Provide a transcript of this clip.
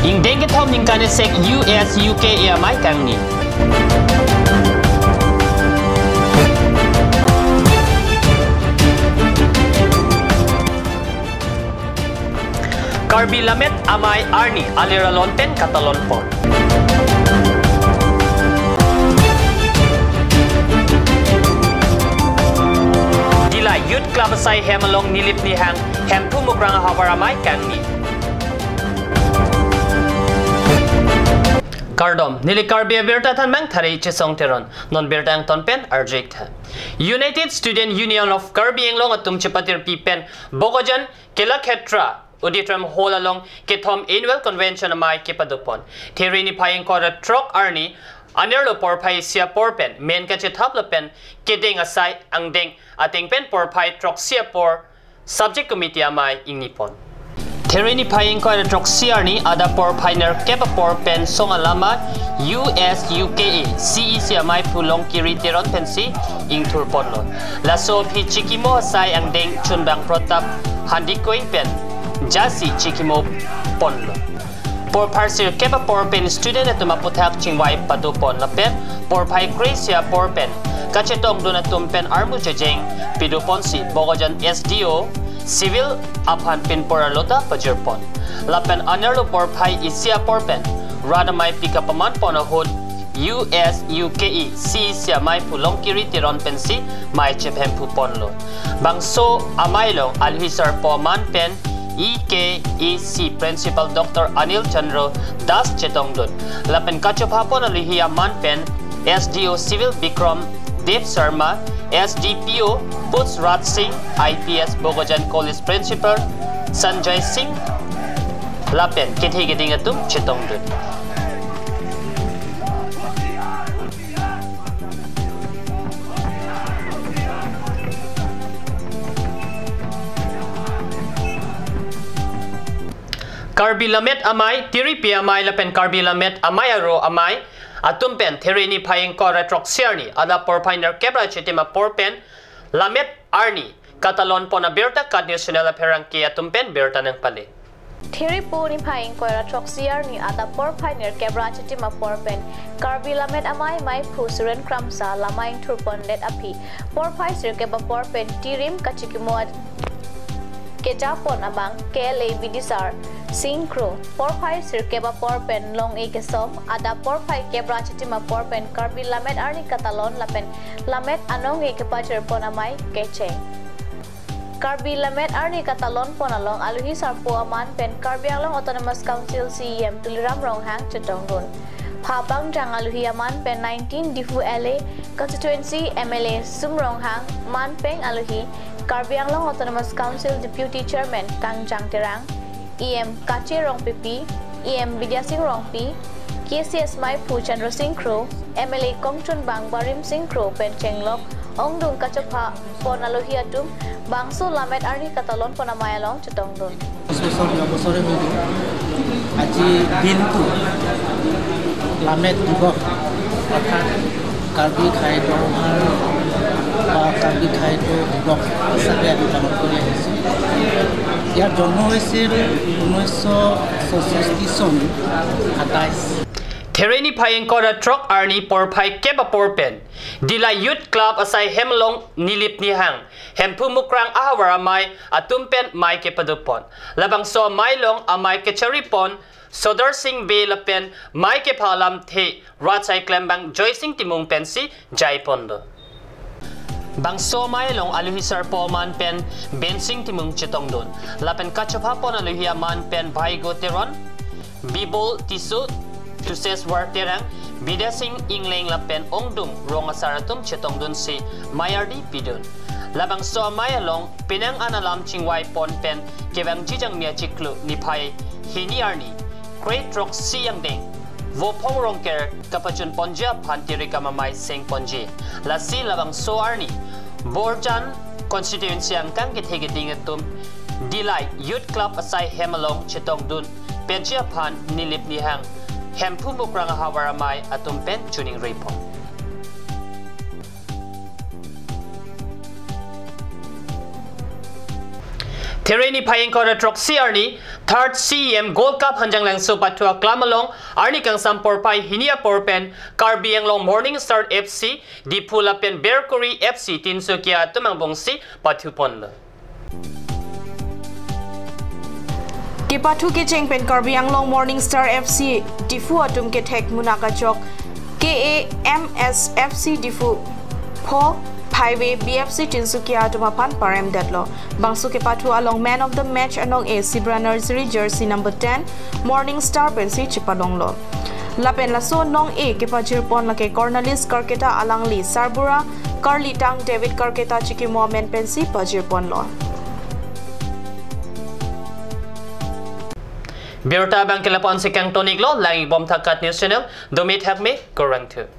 Ing deng ke thom ning kan sek US UK mai kang ni. Karbi Lamet amai Arni alira lonpen katalon pon. Dila Youth Club asai hemalong nilip ni hang hem pumukrang hawaramai kan ni. Kardom nili Karbi berta than mang thari chisong teron non berta ang tonpen arject. United Student Union of Karbi englong atum chipatir pipen Bogojan Kelakhetra Uditram Hall along Kithom Annual Convention amai kipadupon. Tirini payeng kora trok arni anerlo porpai sia porpen men kachet haplapen kedeng asai ang deng ating pen porpai trok sia por subject committee amai ingnipon. Tirini payeng kora trok sia arni ada porpai ner kepa porpen song alama US UKE CEC amai pulong kiri tiron pensi ing turpon lo. Laso pi chikimo asai ang deng chunbang protap handikoy pen Jasi Chikimo Ponlo. Por parsir kepa porpen student at maputak chingwai padupon lapen por pai Gracia porpen kachetong donatum pen armu jejeng pidupon si Bogojan SDO civil apan pin poralota pajurpon lapen anerlo por pai isia porpen radamai pikapaman ponahod US UKE CEC mai pulong kiri tiron pensi mai chephem puponlo bangso amailong alhisar po man pen EKEC Principal Dr. Anil Chandra Das Chetongdun lapen kachopapon alihiya manpen SDO Civil Bikram Dev Sharma SDPO Puts Raj Singh IPS Bogojan College Principal Sanjay Singh lapen kithigiding atum Chetongdun. Karbi Lamet amai tiripi amai lapen Karbi Lamet amai aro amai atumpen therini payeng kora trok siarni ada porpainer kebra chitima porpen Lamet Arni katalon pona berta kad national perang ke atumpen berta nang pale. Thiri po ni payeng kora trok siarni ada porpainer kebra chitima porpen Karbi Lamet amai mai phusuren kramsa lamaing turpon let api porpai sir keba porpen tirim kachikimo Kejapon abang KLA Bidisar Singkro porpai sirkeba porpen long ekesom ada porpai kebra chitima porpen Karbi Lamet Arni katalon lapen Lamet anong ekepacher ponamai keche Karbi Lamet Arni katalon ponalong aluhi sarpo aman pen Karbi Anglong Autonomous Council CEM tuliram ronghang chetongdun Phabang jang aluhi aman pen 19 Difu LA constituency MLA sumronghang man peng aluhi Karbi Anglong Autonomous Council Deputy Chairman Kang Jang Terang, EM Kache Rong PP, EM Vidya Singh Rong P, KCS Mai Phu Chandra Singh Kro, MLA Kongchun Bang Barim Singh Kro Pen Chenglok, Ong Dung Kachopha Pon Alohi Atum, Bangso Lamet Arni Katalon Ponamayalong Chetongdun. বছরে মিলি আজি দিনটো লামেট দিবস অর্থাৎ কাৰ্বি খাদ্য বা কাৰ্বি খাদ্য দিবস হিচাপে আমি পালন কৰি আহিছোঁ। ইয়াৰ জন্ম হৈছিল 1966 চন 27 Tereni payeng kora trok arni porpai keba porpen Dila Youth Club asai hemlong nilip ni hang hempu mukrang ahawara mai atumpen mai ke padupon labang so mailong amai ke charipon Sodar Singh Be lapen mai ke phalam the Rachai Klembang Joy Singh Timung pensi Jaipondo Bangso mailong aluhisar po man pen Ben Singh Timung Chetongdon lapen kachapapon aluhia man pen Bhaigo Teron Bibol Tisu Tuses Warterang Bida Singh Ingling lapen Ongdum Ronga Saratum Chetongdon si Mayardi Pidun labang so mayalong pinang analam chingwai pon pen kevang jijang mia chiklu nipai hiniarni Great Rock Siyang Ding Vopong Rongker Kapachun Ponja Pantiri Kamamai Seng Ponji Lasi labang so arni Borjan constituency ang kang githigiding atum Dilay Youth Club asai hemalong Chetongdun Penjia Pan nilip nihang Hempu mukrang hawaramay atum pen tuning report. Tereni paying ko trok CRni third CEM Gold Cup hanjang lang so patua klamalong arni kang sampor pai hinia porpen Karbi Anglong Morning Star FC di pulapen Berkuri FC Tinsukia tumang bongsi patupon le. Kipatu ke chengpen Karbi Anglong Morning Star FC difu atum ke thek munaka chok KAMS FC difu pho Highway BFC Tinsukia Tumapan Parem Deadlo. Bangsu ke patu along man of the match anong A Sibra Nursery jersey number 10 Morning Star pensi Chipalong lo. Lapen laso nong A ke pajirpon lake Cornelis Karketa Alangli Sarbura Carly Tang David Karketa Chiki Mohamed pensi pajirpon lo. Birta bang kelapon si Kang Tonig lo lagi bom thakat news channel Domit Hakme Korang tu.